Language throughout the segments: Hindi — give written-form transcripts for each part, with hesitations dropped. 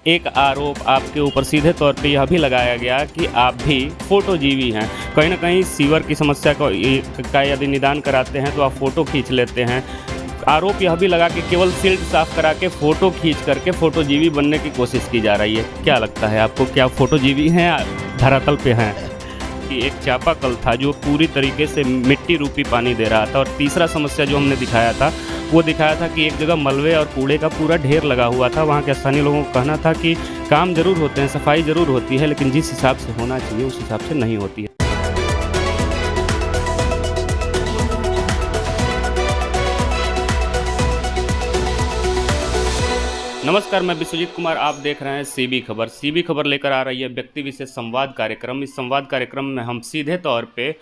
एक आरोप आपके ऊपर सीधे तौर पे यह भी लगाया गया कि आप भी फ़ोटोजीवी हैं। कहीं न कहीं सीवर की समस्या का यदि निदान कराते हैं तो आप फ़ोटो खींच लेते हैं। आरोप यह भी लगा कि केवल सिल्ट साफ़ करा के फ़ोटो खींच करके फ़ोटोजीवी बनने की कोशिश की जा रही है। क्या लगता है आपको, क्या फ़ोटोजीवी हैं या धरातल पे हैं? कि एक चापाकल था जो पूरी तरीके से मिट्टी रूपी पानी दे रहा था, और तीसरा समस्या जो हमने दिखाया था वो दिखाया था कि एक जगह मलबे और कूड़े का पूरा ढेर लगा हुआ था। वहाँ के स्थानीय लोगों का कहना था कि काम ज़रूर होते हैं, सफाई ज़रूर होती है, लेकिन जिस हिसाब से होना चाहिए उस हिसाब से नहीं होती है। नमस्कार, मैं विश्वजीत कुमार, आप देख रहे हैं सीबी खबर। सीबी खबर लेकर आ रही है व्यक्ति विशेष संवाद कार्यक्रम। इस संवाद कार्यक्रम में हम सीधे तौर पे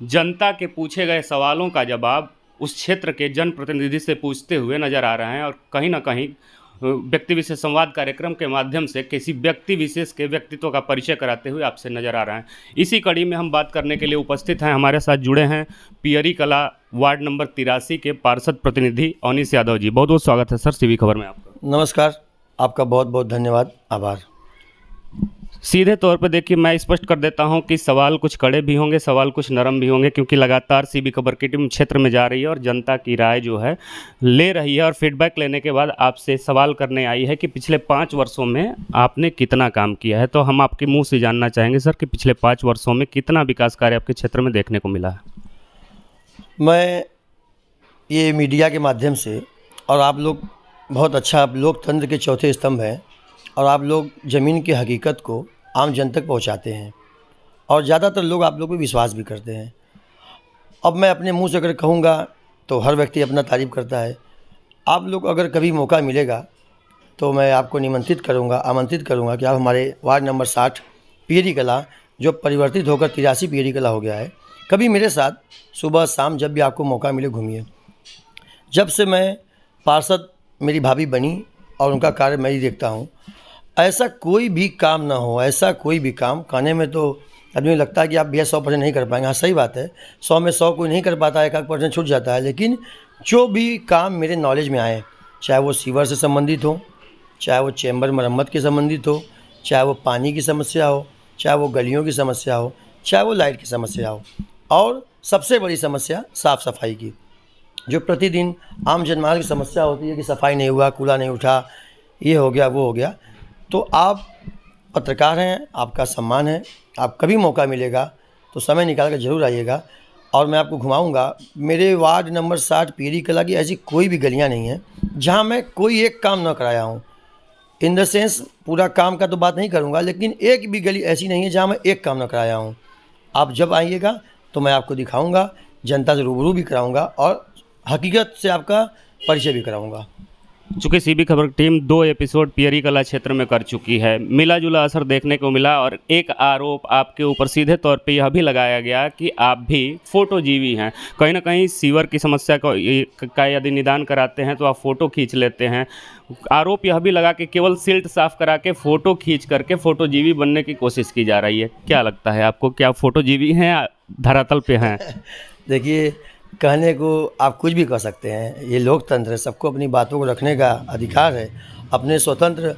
जनता के पूछे गए सवालों का जवाब उस क्षेत्र के जनप्रतिनिधि से पूछते हुए नज़र आ रहे हैं, और कहीं ना कहीं व्यक्ति विशेष संवाद कार्यक्रम के माध्यम से किसी व्यक्ति विशेष के व्यक्तित्व का परिचय कराते हुए आपसे नज़र आ रहे हैं। इसी कड़ी में हम बात करने के लिए उपस्थित हैं, हमारे साथ जुड़े हैं पियरी कला वार्ड नंबर 83 के पार्षद प्रतिनिधि अवनीश यादव जी। बहुत बहुत स्वागत है सर सीबी खबर में आपका। नमस्कार, आपका बहुत बहुत धन्यवाद, आभार। सीधे तौर पे देखिए, मैं स्पष्ट कर देता हूं कि सवाल कुछ कड़े भी होंगे, सवाल कुछ नरम भी होंगे, क्योंकि लगातार सीबी खबर की टीम क्षेत्र में जा रही है और जनता की राय जो है ले रही है, और फीडबैक लेने के बाद आपसे सवाल करने आई है कि पिछले 5 वर्षों में आपने कितना काम किया है। तो हम आपके मुंह से जानना चाहेंगे सर कि पिछले 5 वर्षों में कितना विकास कार्य आपके क्षेत्र में देखने को मिला है। मैं ये मीडिया के माध्यम से, और आप लोग बहुत अच्छा, आप लोकतंत्र के चौथे स्तंभ हैं, और आप लोग ज़मीन की हकीकत को आम जन तक पहुंचाते हैं, और ज़्यादातर लोग आप लोग पे विश्वास भी करते हैं। अब मैं अपने मुंह से अगर कहूँगा तो हर व्यक्ति अपना तारीफ़ करता है। आप लोग अगर कभी मौका मिलेगा तो मैं आपको आमंत्रित करूँगा कि आप हमारे वार्ड नंबर 60 पियरी कला, जो परिवर्तित होकर 83 पियरी कला हो गया है, कभी मेरे साथ सुबह शाम जब भी आपको मौका मिले घूमिए। जब से मैं पार्षद मेरी भाभी बनी और उनका कार्य मैं ही देखता हूँ, ऐसा कोई भी काम ना हो, ऐसा कोई भी काम कहने में तो आदमी लगता है कि आप भैया 100% नहीं कर पाएंगे। हाँ, सही बात है, 100 में 100 कोई नहीं कर पाता, 1% छूट जाता है। लेकिन जो भी काम मेरे नॉलेज में आए, चाहे वो सीवर से संबंधित हो, चाहे वो चैम्बर मरम्मत के संबंधित हो, चाहे वो पानी की समस्या हो, चाहे वो गलियों की समस्या हो, चाहे वो लाइट की समस्या हो, और सबसे बड़ी समस्या साफ़ सफाई की, जो प्रतिदिन आम जनमानस की समस्या होती है कि सफाई नहीं हुआ, कूड़ा नहीं उठा, ये हो गया, वो हो गया। तो आप पत्रकार हैं, आपका सम्मान है, आप कभी मौका मिलेगा तो समय निकाल कर ज़रूर आइएगा, और मैं आपको घुमाऊंगा। मेरे वार्ड नंबर 60 पियरी कला की ऐसी कोई भी गलियां नहीं हैं जहां मैं कोई एक काम न कराया हूं। इन द सेंस, पूरा काम का तो बात नहीं करूंगा, लेकिन एक भी गली ऐसी नहीं है जहां मैं एक काम न कराया हूं। आप जब आइएगा तो मैं आपको दिखाऊँगा, जनता से रूबरू भी कराऊँगा, और हकीकत से आपका परिचय भी कराऊँगा। चूँकि सीबी खबर की टीम 2 एपिसोड पियरी कला क्षेत्र में कर चुकी है, मिला जुला असर देखने को मिला, और एक आरोप आपके ऊपर सीधे तौर पे यह भी लगाया गया कि आप भी फ़ोटोजीवी हैं। कहीं ना कहीं सीवर की समस्या का यदि निदान कराते हैं तो आप फ़ोटो खींच लेते हैं। आरोप यह भी लगा कि केवल सिल्ट साफ़ करा के फ़ोटो खींच करके फ़ोटोजीवी बनने की कोशिश की जा रही है। क्या लगता है आपको, क्या फ़ोटोजीवी हैं या धरातल पे हैं? देखिए, कहने को आप कुछ भी कह सकते हैं, ये लोकतंत्र है, सबको अपनी बातों को रखने का अधिकार है, अपने स्वतंत्र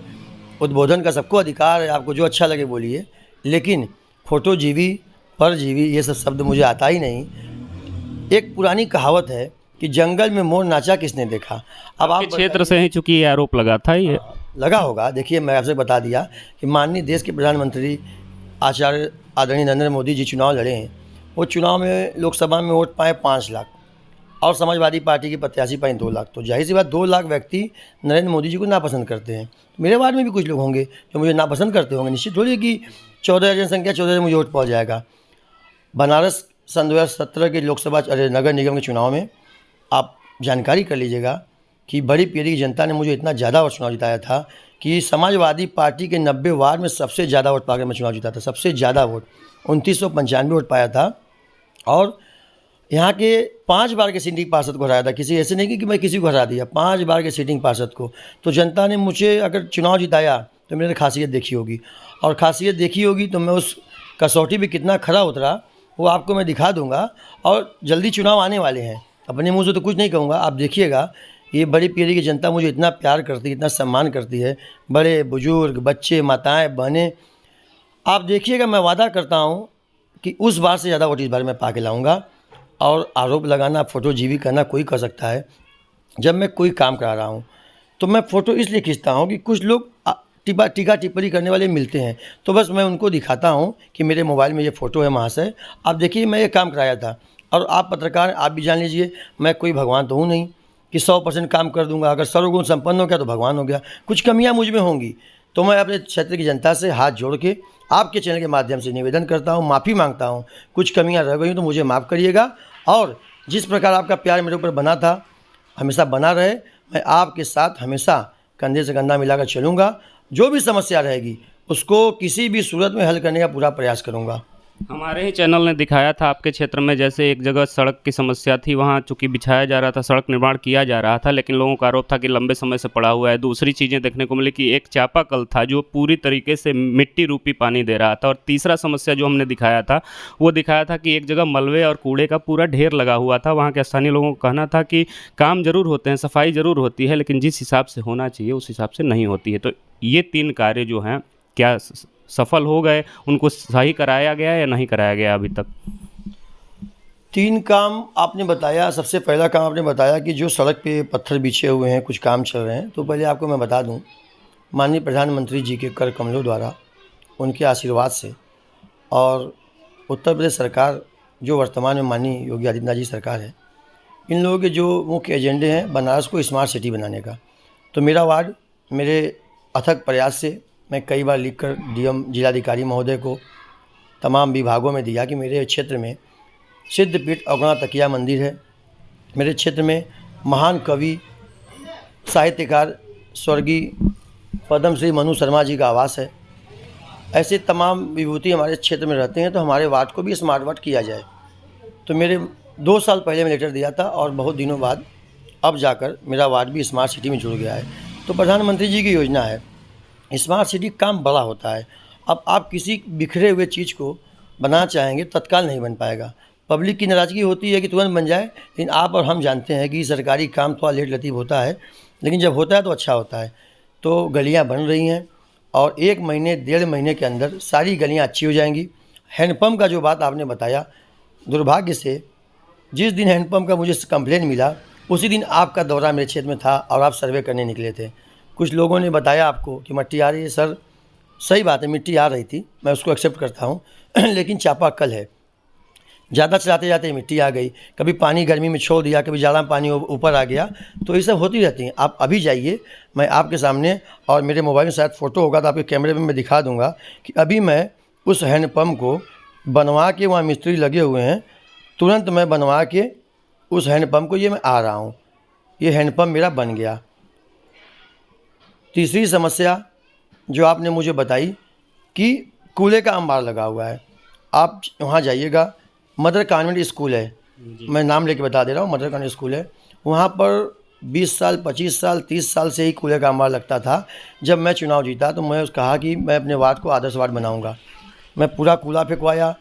उद्बोधन का सबको अधिकार है, आपको जो अच्छा लगे बोलिए। लेकिन फोटोजीवी, परजीवी, ये सब शब्द मुझे आता ही नहीं। एक पुरानी कहावत है कि जंगल में मोर नाचा किसने देखा। अब आप क्षेत्र से ही चूँकि ये आरोप लगा था, ये लगा होगा। देखिए, मैं आपसे बता दिया कि माननीय देश के प्रधानमंत्री आचार्य आदरणीय नरेंद्र मोदी जी चुनाव लड़े हैं। वो चुनाव में लोकसभा में वोट पाए 5 लाख, और समाजवादी पार्टी के प्रत्याशी पाए 2 लाख। तो जाहिर सी बात, 2 लाख व्यक्ति नरेंद्र मोदी जी को नापसंद करते हैं। मेरे वार्ड में भी कुछ लोग होंगे जो मुझे नापसंद करते होंगे। निश्चित थोड़ी कि 14 जनसंख्या 14 से मुझे वोट पहुँच जाएगा। बनारस सन 2017 के नगर निगम के चुनाव में आप जानकारी कर लीजिएगा कि बड़ी पियरी की जनता ने मुझे इतना ज़्यादा वोट चुनाव जिताया था कि समाजवादी पार्टी के 90 वार्ड में सबसे ज़्यादा वोट पाकर मैं चुनाव जीता था। सबसे ज़्यादा वोट 2995 वोट पाया था, और यहाँ के 5 बार के सिटिंग पार्षद को हराया था। किसी ऐसे नहीं कि मैं किसी को हरा दिया, 5 बार के सिटिंग पार्षद को। तो जनता ने मुझे अगर चुनाव जिताया तो मैंने खासियत देखी होगी, और खासियत देखी होगी तो मैं उस कसौटी पे कितना खरा उतरा वो आपको मैं दिखा दूंगा। और जल्दी चुनाव आने वाले हैं, अपने मुंह से तो कुछ नहीं कहूँगा, आप देखिएगा। ये बड़ी पीढ़ी की जनता मुझे इतना प्यार करती है, इतना सम्मान करती है, बड़े बुजुर्ग, बच्चे, माताएँ, बहनें। आप देखिएगा, मैं वादा करता हूँ कि उस बार से ज़्यादा वोट इस बार मैं पा के लाऊँगा। और आरोप लगाना, फ़ोटोजीवी करना कोई कर सकता है। जब मैं कोई काम करा रहा हूँ तो मैं फ़ोटो इसलिए खींचता हूँ कि कुछ लोग टीका टिप्पणी करने वाले मिलते हैं, तो बस मैं उनको दिखाता हूँ कि मेरे मोबाइल में ये फ़ोटो है महाशय, आप देखिए मैं ये काम कराया था। और आप पत्रकार, आप भी जान लीजिए, मैं कोई भगवान तो हूँ नहीं कि 100% काम कर दूंगा। अगर सर्वगुण संपन्न हो गया तो भगवान हो गया, कुछ कमियां मुझ में होंगी। तो मैं अपने क्षेत्र की जनता से हाथ जोड़ के आपके चैनल के माध्यम से निवेदन करता हूं, माफ़ी मांगता हूं। कुछ कमियां रह गई तो मुझे माफ़ करिएगा। और जिस प्रकार आपका प्यार मेरे ऊपर बना था, हमेशा बना रहे। मैं आपके साथ हमेशा कंधे से कंधा मिलाकर चलूँगा। जो भी समस्या रहेगी उसको किसी भी सूरत में हल करने का पूरा प्रयास करूँगा। हमारे ही चैनल ने दिखाया था आपके क्षेत्र में, जैसे एक जगह सड़क की समस्या थी, वहाँ चूँकि बिछाया जा रहा था, सड़क निर्माण किया जा रहा था, लेकिन लोगों का आरोप था कि लंबे समय से पड़ा हुआ है। दूसरी चीज़ें देखने को मिली कि एक चापाकल था जो पूरी तरीके से मिट्टी रूपी पानी दे रहा था। और तीसरा समस्या जो हमने दिखाया था, वो दिखाया था कि एक जगह मलबे और कूड़े का पूरा ढेर लगा हुआ था। वहाँ के स्थानीय लोगों का कहना था कि काम ज़रूर होते हैं, सफाई ज़रूर होती है, लेकिन जिस हिसाब से होना चाहिए उस हिसाब से नहीं होती है। तो ये 3 कार्य जो हैं, क्या सफल हो गए, उनको सही कराया गया या नहीं कराया गया अभी तक? 3 काम आपने बताया। सबसे पहला काम आपने बताया कि जो सड़क पे पत्थर बिछे हुए हैं, कुछ काम चल रहे हैं। तो पहले आपको मैं बता दूं, माननीय प्रधानमंत्री जी के कर कमलों द्वारा, उनके आशीर्वाद से, और उत्तर प्रदेश सरकार जो वर्तमान में माननीय योगी आदित्यनाथ जी सरकार है, इन लोगों के जो मुख्य एजेंडे हैं बनारस को स्मार्ट सिटी बनाने का। तो मेरा वार्ड मेरे अथक प्रयास से मैं कई बार लिखकर डीएम जिलाधिकारी महोदय को, तमाम विभागों में दिया कि मेरे क्षेत्र में सिद्धपीठ अवगुणा तकिया मंदिर है, मेरे क्षेत्र में महान कवि साहित्यकार स्वर्गीय पद्मश्री मनु शर्मा जी का आवास है। ऐसे तमाम विभूति हमारे क्षेत्र में रहते हैं, तो हमारे वार्ड को भी स्मार्ट वार्ड किया जाए। तो मेरे 2 साल पहले मैं लेटर दिया था और बहुत दिनों बाद अब जाकर मेरा वार्ड भी स्मार्ट सिटी में जुड़ गया है। तो प्रधानमंत्री जी की योजना है, स्मार्ट सिटी काम बड़ा होता है। अब आप किसी बिखरे हुए चीज़ को बनाना चाहेंगे, तत्काल नहीं बन पाएगा। पब्लिक की नाराज़गी होती है कि तुरंत बन जाए, लेकिन आप और हम जानते हैं कि सरकारी काम थोड़ा लेट लतीफ़ होता है, लेकिन जब होता है तो अच्छा होता है। तो गलियाँ बन रही हैं और 1 महीने 1.5 महीने के अंदर सारी गलियाँ अच्छी हो जाएंगी। हैंडपम्प का जो बात आपने बताया, दुर्भाग्य से जिस दिन हैंडपम्प का मुझे कंप्लेन मिला, उसी दिन आपका दौरा मेरे क्षेत्र में था और आप सर्वे करने निकले थे। कुछ लोगों ने बताया आपको कि मिट्टी आ रही है। सर, सही बात है, मिट्टी आ रही थी, मैं उसको एक्सेप्ट करता हूँ लेकिन चापाकल है, ज़्यादा चलाते जाते मिट्टी आ गई। कभी पानी गर्मी में छोड़ दिया, कभी ज़्यादा पानी ऊपर आ गया, तो ये सब होती रहती हैं। आप अभी जाइए, मैं आपके सामने, और मेरे मोबाइल में शायद फ़ोटो होगा तो आपके कैमरे में मैं दिखा दूँगा कि अभी मैं उस हैंडपम्प को बनवा के, वहाँ मिस्त्री लगे हुए हैं, तुरंत मैं बनवा के उस हैंडपम्प को, ये मैं आ रहा हूँ, ये हैंडपम्प मेरा बन गया। तीसरी समस्या जो आपने मुझे बताई कि कूड़े का अंबार लगा हुआ है, आप वहाँ जाइएगा, मदर कॉन्वेंट स्कूल है, मैं नाम लेके बता दे रहा हूँ, मदर कॉन्वेंट स्कूल है। वहाँ पर 20 साल, 25 साल, 30 साल से ही कूड़े का अंबार लगता था। जब मैं चुनाव जीता तो मैं कहा कि मैं अपने वार्ड को आदर्श वार्ड बनाऊँगा। मैं पूरा कूड़ा फेंकवाया।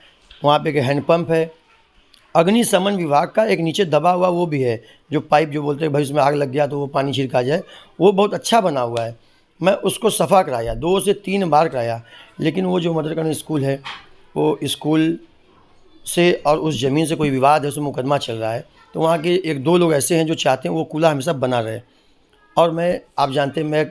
वहाँ पे एक हैंडपम्प है, अग्निशमन विभाग का एक नीचे दबा हुआ वो भी है, जो पाइप जो बोलते हैं भाई उसमें आग लग गया तो वो पानी छिड़का जाए, वो बहुत अच्छा बना हुआ है। मैं उसको सफ़ा कराया, 2 से 3 बार कराया, लेकिन वो जो मदर कॉन्वेंट स्कूल है, वो स्कूल से और उस ज़मीन से कोई विवाद है, उसमें मुकदमा चल रहा है। तो वहाँ के 1-2 लोग ऐसे हैं जो चाहते हैं वो कूड़ा हमेशा बना रहे। और मैं, आप जानते हैं, मैं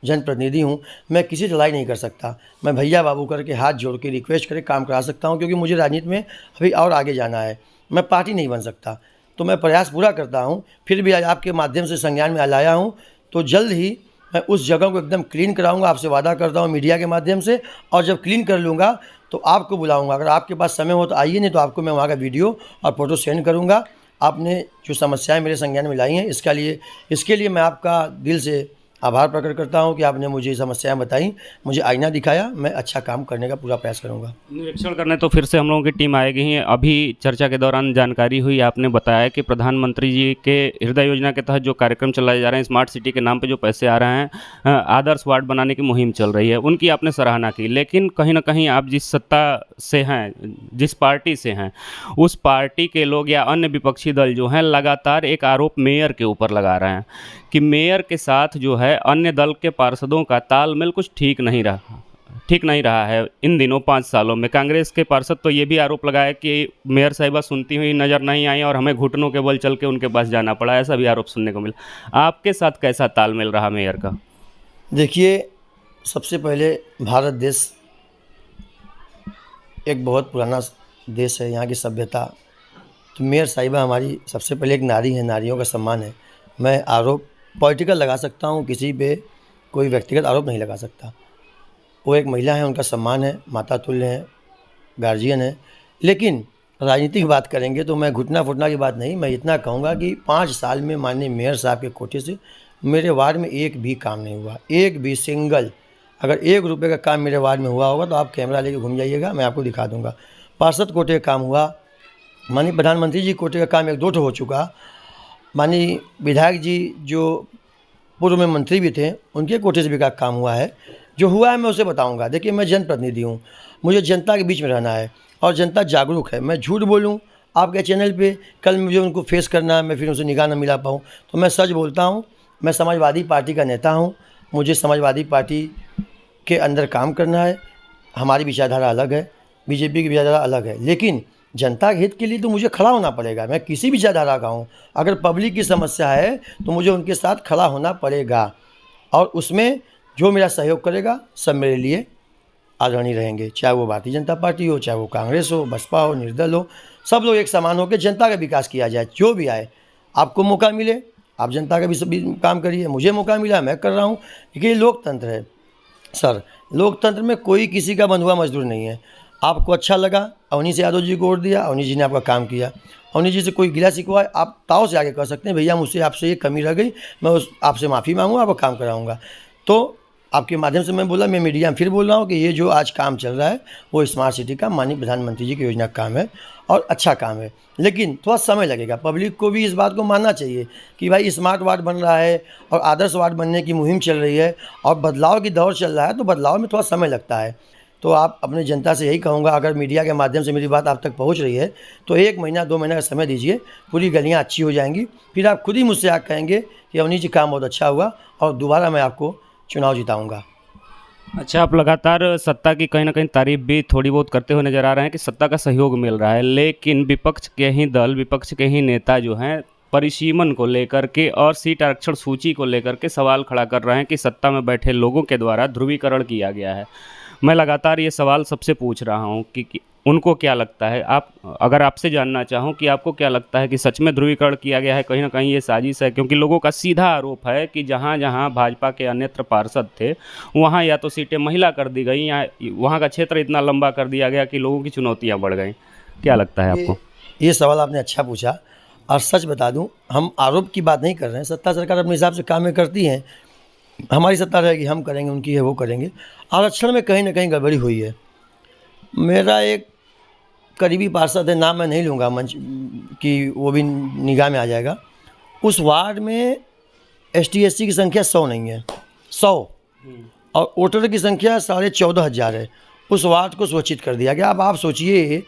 जनप्रतिनिधि हूँ, मैं किसी से लड़ाई नहीं कर सकता। मैं भैया बाबू करके हाथ जोड़ के रिक्वेस्ट करके काम करा सकता हूँ, क्योंकि मुझे राजनीति में अभी और आगे जाना है। मैं पार्टी नहीं बन सकता, तो मैं प्रयास पूरा करता हूँ। फिर भी आज आपके माध्यम से संज्ञान में लाया हूँ, तो जल्द ही मैं उस जगह को एकदम क्लीन कराऊँगा, आपसे वादा करता हूँ मीडिया के माध्यम से। और जब क्लीन कर लूँगा तो आपको बुलाऊँगा, अगर आपके पास समय हो तो आइए, नहीं तो आपको मैं वहाँ का वीडियो और फ़ोटो सेंड करूँगा। आपने जो समस्याएँ मेरे संज्ञान में लाई हैं, इसके लिए मैं आपका दिल से आभार प्रकट करता हूँ कि आपने मुझे ये समस्याएं बताई, मुझे आईना दिखाया, मैं अच्छा काम करने का पूरा प्रयास करूँगा। निरीक्षण करने तो फिर से हम लोगों की टीम आएगी ही। अभी चर्चा के दौरान जानकारी हुई, आपने बताया कि प्रधानमंत्री जी के हृदय योजना के तहत जो कार्यक्रम चलाए जा रहे हैं, स्मार्ट सिटी के नाम पे जो पैसे आ रहे हैं, आदर्श वार्ड बनाने की मुहिम चल रही है, उनकी आपने सराहना की। लेकिन कहीं न कहीं आप जिस सत्ता से हैं, जिस पार्टी से हैं, उस पार्टी के लोग या अन्य विपक्षी दल जो हैं, लगातार एक आरोप मेयर के ऊपर लगा रहे हैं कि मेयर के साथ जो है अन्य दल के पार्षदों का तालमेल कुछ ठीक नहीं रहा है इन दिनों 5 सालों में। कांग्रेस के पार्षद तो ये भी आरोप लगाया कि मेयर साहिबा सुनती हुई नज़र नहीं आई और हमें घुटनों के बल चल के उनके पास जाना पड़ा, ऐसा भी आरोप सुनने को मिला। आपके साथ कैसा तालमेल रहा मेयर का? देखिए, सबसे पहले भारत देश एक बहुत पुराना देश है, यहाँ की सभ्यता, तो मेयर साहिबा हमारी सबसे पहले एक नारी है, नारियों का सम्मान है। मैं आरोप पॉलिटिकल लगा सकता हूँ, किसी पे कोई व्यक्तिगत आरोप नहीं लगा सकता। वो एक महिला है, उनका सम्मान है, माता तुल्य हैं, गार्जियन है। लेकिन राजनीतिक बात करेंगे तो मैं घुटना-फुटना की बात नहीं, मैं इतना कहूँगा कि 5 साल में माननीय मेयर साहब के कोटे से मेरे वार्ड में एक भी काम नहीं हुआ, एक भी सिंगल। अगर 1 रुपये का काम मेरे वार्ड में हुआ होगा तो आप कैमरा लेके घूम जाइएगा, मैं आपको दिखा दूँगा। पार्षद कोटे का काम हुआ, माननीय प्रधानमंत्री जी कोटे का काम 1-2 ठो हो चुका, माननीय विधायक जी जो पूर्व में मंत्री भी थे, उनके कोटे से भी का काम हुआ है। जो हुआ है मैं उसे बताऊंगा। देखिए, मैं जनप्रतिनिधि हूँ, मुझे जनता के बीच में रहना है और जनता जागरूक है। मैं झूठ बोलूँ आपके चैनल पे, कल मुझे उनको फेस करना है, मैं फिर उनसे निगाह न मिला पाऊँ, तो मैं सच बोलता हूँ। मैं समाजवादी पार्टी का नेता हूँ, मुझे समाजवादी पार्टी के अंदर काम करना है। हमारी विचारधारा अलग है, बीजेपी की विचारधारा अलग है, लेकिन जनता के हित के लिए तो मुझे खड़ा होना पड़ेगा। मैं किसी भी विचारधारा का हूँ, अगर पब्लिक की समस्या है तो मुझे उनके साथ खड़ा होना पड़ेगा और उसमें जो मेरा सहयोग करेगा सब मेरे लिए आदरणीय रहेंगे। चाहे वो भारतीय जनता पार्टी हो, चाहे वो कांग्रेस हो, बसपा हो, निर्दल हो, सब लोग एक समान होकर जनता का विकास किया जाए। जो भी आए, आपको मौका मिले आप जनता का भी काम करिए, मुझे मौका मिला मैं कर रहा हूँ। देखिए, ये लोकतंत्र है सर, लोकतंत्र में कोई किसी का बंधुआ मजदूर नहीं है। आपको अच्छा लगा, अवनी से यादव जी को वोट दिया, अवनी जी ने आपका काम किया। अवनी जी से कोई गिला शिकवा है, आप ताव से आगे कह सकते हैं, भैया मुझसे आपसे ये कमी रह गई, मैं उस आपसे माफ़ी मांगूँ, आपका काम कराऊँगा। तो आपके माध्यम से मैं बोला, मैं मीडिया में फिर बोल रहा हूँ कि ये जो आज काम चल रहा है वो स्मार्ट सिटी का माननीय प्रधानमंत्री जी की योजना का काम है और अच्छा काम है, लेकिन थोड़ा समय लगेगा। पब्लिक को भी इस बात को मानना चाहिए कि भाई स्मार्ट वार्ड बन रहा है और आदर्श वार्ड बनने की मुहिम चल रही है और बदलाव की दौर चल रहा है, तो बदलाव में थोड़ा समय लगता है। तो आप अपने जनता से यही कहूँगा, अगर मीडिया के माध्यम से मेरी बात आप तक पहुँच रही है तो 1 महीना 2 महीना का समय दीजिए, पूरी गलियाँ अच्छी हो जाएंगी। फिर आप खुद ही मुझसे आके कहेंगे कि अवनी जी काम बहुत अच्छा हुआ और दोबारा मैं आपको चुनाव जिताऊँगा। अच्छा, आप लगातार सत्ता की कहीं न कहीं तारीफ़ भी थोड़ी बहुत करते हुए नज़र आ रहे हैं कि सत्ता का सहयोग मिल रहा है, लेकिन विपक्ष के ही दल, विपक्ष के ही नेता जो हैं, परिसीमन को लेकर के और सीट आरक्षण सूची को लेकर के सवाल खड़ा कर रहे हैं कि सत्ता में बैठे लोगों के द्वारा ध्रुवीकरण किया गया है। मैं लगातार ये सवाल सबसे पूछ रहा हूँ कि उनको क्या लगता है? अगर आपसे जानना चाहूँ कि आपको क्या लगता है कि सच में ध्रुवीकरण किया गया है, कहीं न कहीं ये साजिश है? क्योंकि लोगों का सीधा आरोप है कि जहाँ-जहाँ भाजपा के अन्यत्र पार्षद थे, वहाँ या तो सीटें महिला कर दी गई या वहाँ का क्षेत्र इतना लंबा कर दिया गया कि लोगों की चुनौतियाँ बढ़ गईं। क्या लगता है आपको? ये सवाल आपने अच्छा पूछा और सच बता दूं, हम आरोप की बात नहीं कर रहे हैं। सत्ता सरकार अपने हिसाब से कामें करती हैं, हमारी सत्ता रहेगी हम करेंगे, उनकी है वो करेंगे। आरक्षण में कहीं ना कहीं गड़बड़ी हुई है। मेरा एक करीबी पार्षद है, नाम मैं नहीं लूँगा मंच कि वो भी निगाह में आ जाएगा। उस वार्ड में ST/SC की संख्या 100 नहीं है, 100 और वोटर की संख्या 14,500 है। उस वार्ड को स्वैच्छित कर दिया गया। अब आप सोचिए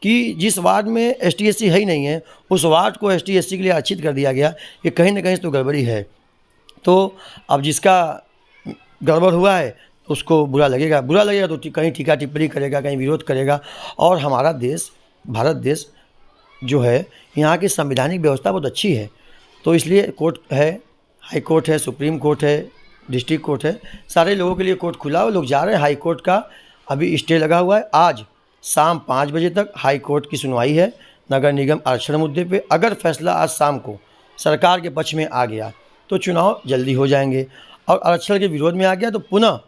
कि जिस वार्ड में ST/SC है ही नहीं है, उस वार्ड को ST/SC के लिए आरक्षित कर दिया गया, ये कहीं ना कहीं तो गड़बड़ी है। तो अब जिसका गड़बड़ हुआ है उसको बुरा लगेगा तो कहीं टीका टिप्पणी करेगा, कहीं विरोध करेगा। और हमारा देश, भारत देश जो है, यहाँ की संवैधानिक व्यवस्था बहुत अच्छी है, तो इसलिए कोर्ट है, हाई कोर्ट है, सुप्रीम कोर्ट है, डिस्ट्रिक्ट कोर्ट है, सारे लोगों के लिए कोर्ट खुला हुआ, लोग जा रहे हैं। हाई कोर्ट का अभी स्टे लगा हुआ है, आज शाम 5 बजे तक हाई कोर्ट की सुनवाई है नगर निगम आरक्षण मुद्दे पे। अगर फैसला आज शाम को सरकार के पक्ष में आ गया तो चुनाव जल्दी हो जाएंगे, और आरक्षण के विरोध में आ गया तो पुनः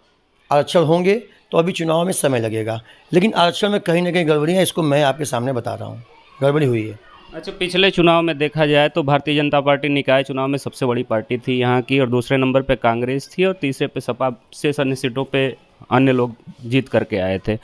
आरक्षण होंगे, तो अभी चुनाव में समय लगेगा। लेकिन आरक्षण में कहीं ना कहीं गड़बड़ी है, इसको मैं आपके सामने बता रहा हूँ, गड़बड़ी हुई है। अच्छा, पिछले चुनाव में देखा जाए तो भारतीय जनता पार्टी निकाय चुनाव में सबसे बड़ी पार्टी थी यहाँ की, और दूसरे नंबर पे कांग्रेस थी, और तीसरे पे सपा। से अन्य सीटों पे अन्य लोग जीत करके आए थे।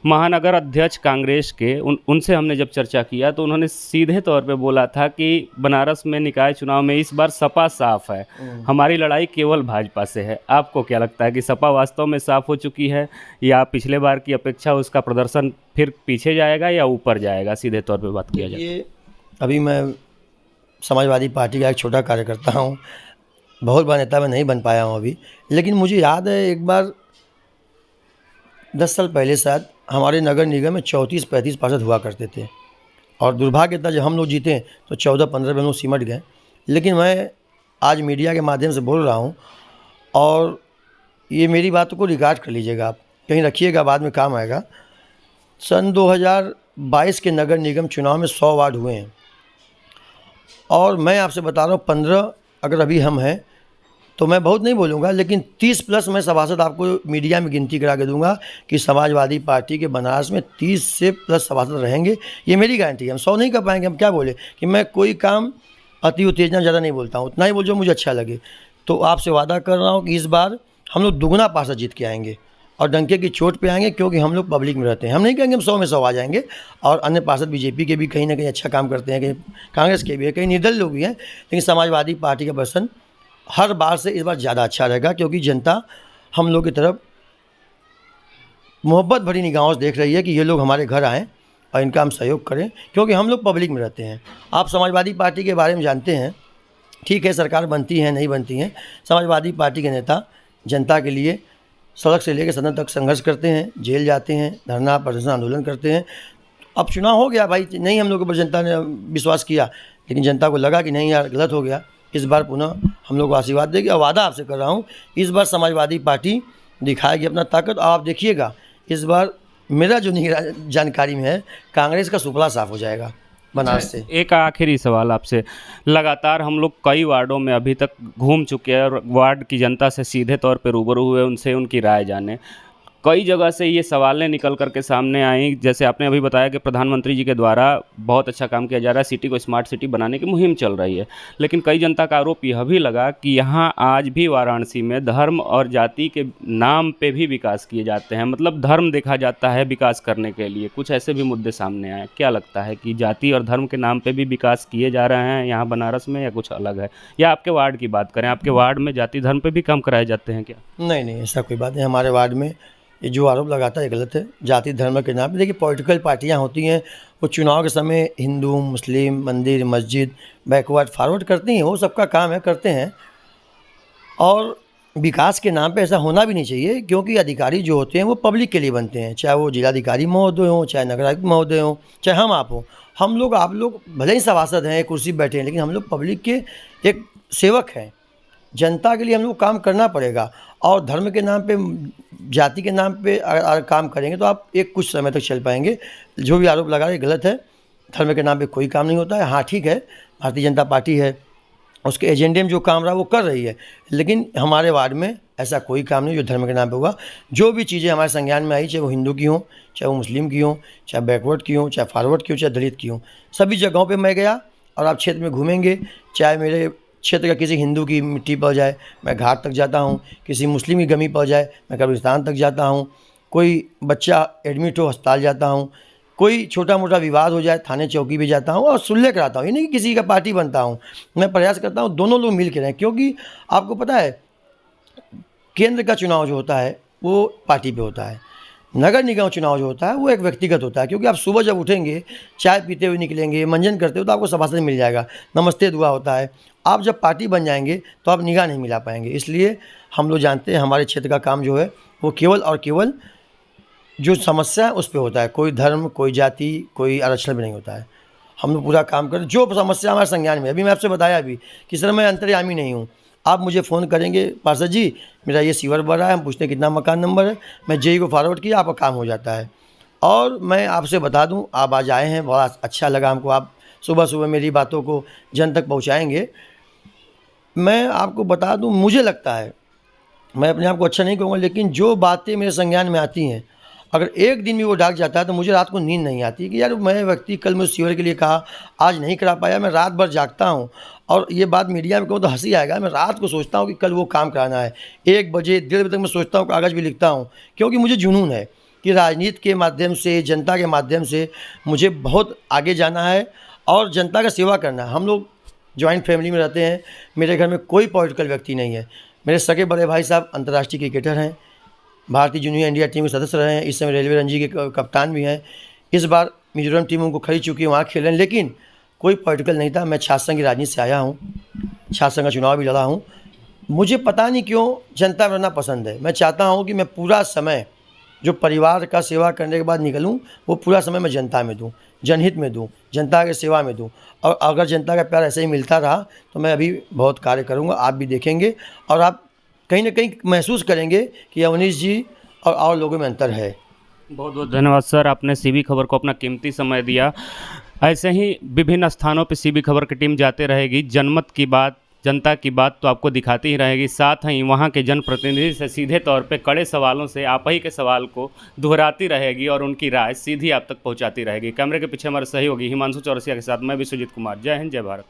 महानगर अध्यक्ष कांग्रेस के उनसे हमने जब चर्चा किया तो उन्होंने सीधे तौर पे बोला था कि बनारस में निकाय चुनाव में इस बार सपा साफ है, हमारी लड़ाई केवल भाजपा से है। आपको क्या लगता है कि सपा वास्तव में साफ हो चुकी है, या पिछले बार की अपेक्षा उसका प्रदर्शन फिर पीछे जाएगा या ऊपर जाएगा? सीधे तौर पे बात किया जाए। ये अभी मैं समाजवादी पार्टी का एक छोटा कार्यकर्ता हूँ, बहुत बड़ा नेता मैं नहीं बन पाया हूँ अभी, लेकिन मुझे याद है एक बार 10 साल पहले शायद हमारे नगर निगम में 34-35% हुआ करते थे, और दुर्भाग्य था जब हम लोग जीते तो 14-15 में हम लोग सिमट गए। लेकिन मैं आज मीडिया के माध्यम से बोल रहा हूँ, और ये मेरी बातों को रिकॉर्ड कर लीजिएगा, आप कहीं रखिएगा, बाद में काम आएगा। सन 2022 के नगर निगम चुनाव में 100 वार्ड हुए हैं, और मैं आपसे बता रहा हूँ 15 अगर अभी हम हैं तो मैं बहुत नहीं बोलूँगा, लेकिन 30 प्लस मैं सभासद आपको मीडिया में गिनती करा के दूंगा कि समाजवादी पार्टी के बनारस में 30 से प्लस सभासद रहेंगे। ये मेरी गारंटी है। हम 100 नहीं कर पाएंगे, हम क्या बोले कि मैं कोई काम अति उत्तेजना ज़्यादा नहीं बोलता हूँ, उतना ही बोल जो मुझे अच्छा लगे। तो आपसे वादा कर रहा हूँ कि इस बार हम लोग दुगना पार्षद जीत के आएंगे, और डंके की चोट पे आएंगे, क्योंकि हम लोग पब्लिक में रहते हैं। हम नहीं कहेंगे हम 100 में 100 आ जाएंगे, और अन्य पार्षद बीजेपी के भी कहीं ना कहीं अच्छा काम करते हैं, कहीं कांग्रेस के भी है, कहीं निर्दलीय लोग भी हैं, लेकिन समाजवादी पार्टी का प्रदर्शन हर बार से इस बार ज़्यादा अच्छा रहेगा, क्योंकि जनता हम लोग की तरफ मोहब्बत भरी निगाहों से देख रही है कि ये लोग हमारे घर आएँ और इनका हम सहयोग करें, क्योंकि हम लोग पब्लिक में रहते हैं। आप समाजवादी पार्टी के बारे में जानते हैं, ठीक है, सरकार बनती है नहीं बनती है, समाजवादी पार्टी के नेता जनता के लिए सड़क से लेकर सदन तक संघर्ष करते हैं, जेल जाते हैं, धरना प्रदर्शन आंदोलन करते हैं। अब चुनाव हो गया भाई, नहीं हम लोग के ऊपर जनता ने विश्वास किया, लेकिन जनता को लगा कि नहीं यार गलत हो गया, इस बार पुनः हम लोग को आशीर्वाद देगी। और वादा आपसे कर रहा हूँ, इस बार समाजवादी पार्टी दिखाएगी अपना ताकत। और आप देखिएगा इस बार मेरा जो जानकारी में है, कांग्रेस का सुपड़ा साफ हो जाएगा बनारस से। एक आखिरी सवाल आपसे, लगातार हम लोग कई वार्डों में अभी तक घूम चुके हैं और वार्ड की जनता से सीधे तौर पे रूबरू हुए, उनसे उनकी राय जाने। कई जगह से ये सवालें निकल कर के सामने आई, जैसे आपने अभी बताया कि प्रधानमंत्री जी के द्वारा बहुत अच्छा काम किया जा रहा है, सिटी को स्मार्ट सिटी बनाने की मुहिम चल रही है, लेकिन कई जनता का आरोप यह भी लगा कि यहाँ आज भी वाराणसी में धर्म और जाति के नाम पे भी विकास किए जाते हैं, मतलब धर्म देखा जाता है विकास करने के लिए। कुछ ऐसे भी मुद्दे सामने आए। क्या लगता है कि जाति और धर्म के नाम पे भी विकास किए जा रहे हैं यहाँ बनारस में, या कुछ अलग है? या आपके वार्ड की बात करें, आपके वार्ड में जाति धर्म पे भी काम कराए जाते हैं क्या? नहीं नहीं, ऐसा कोई बात नहीं। हमारे वार्ड में ये जो आरोप लगाता है ये गलत है, जाति धर्म के नाम पे। देखिए पॉलिटिकल पार्टियां होती हैं, वो चुनाव के समय हिंदू मुस्लिम मंदिर मस्जिद बैकवर्ड फॉरवर्ड करती हैं, वो सबका काम है, करते हैं। और विकास के नाम पे ऐसा होना भी नहीं चाहिए, क्योंकि अधिकारी जो होते हैं वो पब्लिक के लिए बनते हैं, चाहे वो जिलाधिकारी महोदय हों, चाहे नगर आयुक्त महोदय हों, चाहे हम आप हों। हम लोग आप लोग भले ही सभासद हैं, कुर्सी पर बैठे हैं, लेकिन हम लोग पब्लिक के एक सेवक हैं। जनता के लिए हम लोग काम करना पड़ेगा। और धर्म के नाम पे जाति के नाम पे अगर काम करेंगे तो आप एक कुछ समय तक चल पाएंगे। जो भी आरोप लगा रहे गलत है, धर्म के नाम पे कोई काम नहीं होता है। हाँ ठीक है, भारतीय जनता पार्टी है, उसके एजेंडे में जो काम रहा वो कर रही है, लेकिन हमारे वार्ड में ऐसा कोई काम नहीं जो धर्म के नाम पे हुआ। जो भी चीज़ें हमारे संज्ञान में आई, चाहे वो हिंदू की हों, चाहे वो मुस्लिम की हों, चाहे बैकवर्ड की हों, चाहे फॉरवर्ड की हों, चाहे दलित की हों, सभी जगहों पे मैं गया। और आप क्षेत्र में घूमेंगे, चाहे मेरे क्षेत्र का किसी हिंदू की मिट्टी पड़ जाए मैं घाट तक जाता हूँ, किसी मुस्लिम की गमी पड़ जाए मैं कब्रिस्तान तक जाता हूँ, कोई बच्चा एडमिट हो अस्पताल जाता हूँ, कोई छोटा मोटा विवाद हो जाए थाने चौकी भी जाता हूँ और सुलह कराता हूँ। ये नहीं कि किसी का पार्टी बनता हूँ, मैं प्रयास करता हूँ दोनों लोग मिल के रहें। क्योंकि आपको पता है केंद्र का चुनाव जो होता है वो पार्टी पे होता है, नगर निगम चुनाव जो होता है वो एक व्यक्तिगत होता है। क्योंकि आप सुबह जब उठेंगे, चाय पीते हुए निकलेंगे, मंजन करते हो, तो आपको सभासद मिल जाएगा, नमस्ते दुआ होता है। आप जब पार्टी बन जाएंगे तो आप निगाह नहीं मिला पाएंगे। इसलिए हम लोग जानते हैं हमारे क्षेत्र का काम जो है वो केवल और केवल जो समस्या है उस पर होता है, कोई धर्म कोई जाति कोई आरक्षण भी नहीं होता है। हम लोग पूरा काम करें, जो समस्या हमारे संज्ञान में। अभी मैं आपसे बताया अभी कि सर मैं अंतर्यामी नहीं हूँ, आप मुझे फ़ोन करेंगे पार्षद जी मेरा ये सीवर भर रहा है, हम पूछते हैं कितना मकान नंबर है, मैं जेई को फॉरवर्ड किया, आपका काम हो जाता है। और मैं आपसे बता दूं, आप आज आए हैं, बड़ा अच्छा लगा हमको, आप सुबह सुबह मेरी बातों को जन तक पहुंचाएंगे। मैं आपको बता दूं, मुझे लगता है, मैं अपने आप को अच्छा नहीं कहूँगा, लेकिन जो बातें मेरे संज्ञान में आती हैं अगर एक दिन भी वो डाक जाता है तो मुझे रात को नींद नहीं आती कि यार मैं व्यक्ति कल मैं सीवर के लिए कहा, आज नहीं करा पाया, मैं रात भर जागता हूँ। और ये बात मीडिया में कहूँ तो हँसी आएगा, मैं रात को सोचता हूँ कि कल वो काम कराना है। 1 बजे, 1:30 बजे तक मैं सोचता हूँ, कागज़ भी लिखता हूँ, क्योंकि मुझे जुनून है कि राजनीति के माध्यम से, जनता के माध्यम से मुझे बहुत आगे जाना है और जनता का सेवा करना है। हम लोग जॉइंट फैमिली में रहते हैं, मेरे घर में कोई पॉलिटिकल व्यक्ति नहीं है। मेरे सगे बड़े भाई साहब अंतर्राष्ट्रीय क्रिकेटर हैं, भारतीय जूनियर इंडिया टीम के सदस्य रहे हैं, इस समय रेलवे रणजी के कप्तान भी हैं। इस बार मिजोरम टीम उनको खरीद चुकी है, वहाँ खेल रहे हैं, लेकिन कोई पॉलिटिकल नहीं था। मैं छात्र संघ की राजनीति से आया हूँ, छात्र संघ का चुनाव भी लड़ा हूँ। मुझे पता नहीं क्यों जनता में रहना पसंद है। मैं चाहता हूँ कि मैं पूरा समय जो परिवार का सेवा करने के बाद निकलूँ, वो पूरा समय मैं जनता में दूँ, जनहित में दूँ, जनता की सेवा में दूँ। और अगर जनता का प्यार ऐसे ही मिलता रहा तो मैं अभी बहुत कार्य करूँगा, आप भी देखेंगे और आप कहीं न कहीं महसूस करेंगे कि अवनीश जी और लोगों में अंतर है। बहुत बहुत धन्यवाद सर, आपने सीबी खबर को अपना कीमती समय दिया। ऐसे ही विभिन्न स्थानों पे सीबी खबर की टीम जाते रहेगी। जनमत की बात, जनता की बात तो आपको दिखाती ही रहेगी, साथ ही वहाँ के जनप्रतिनिधि से सीधे तौर पे कड़े सवालों से आप ही के सवाल को दोहराती रहेगी और उनकी राय सीधी आप तक पहुँचाती रहेगी। कैमरे के पीछे हमारे सहयोगी हिमांशु चौरसिया के साथ मैं विश्वजीत कुमार। जय हिंद, जय भारत।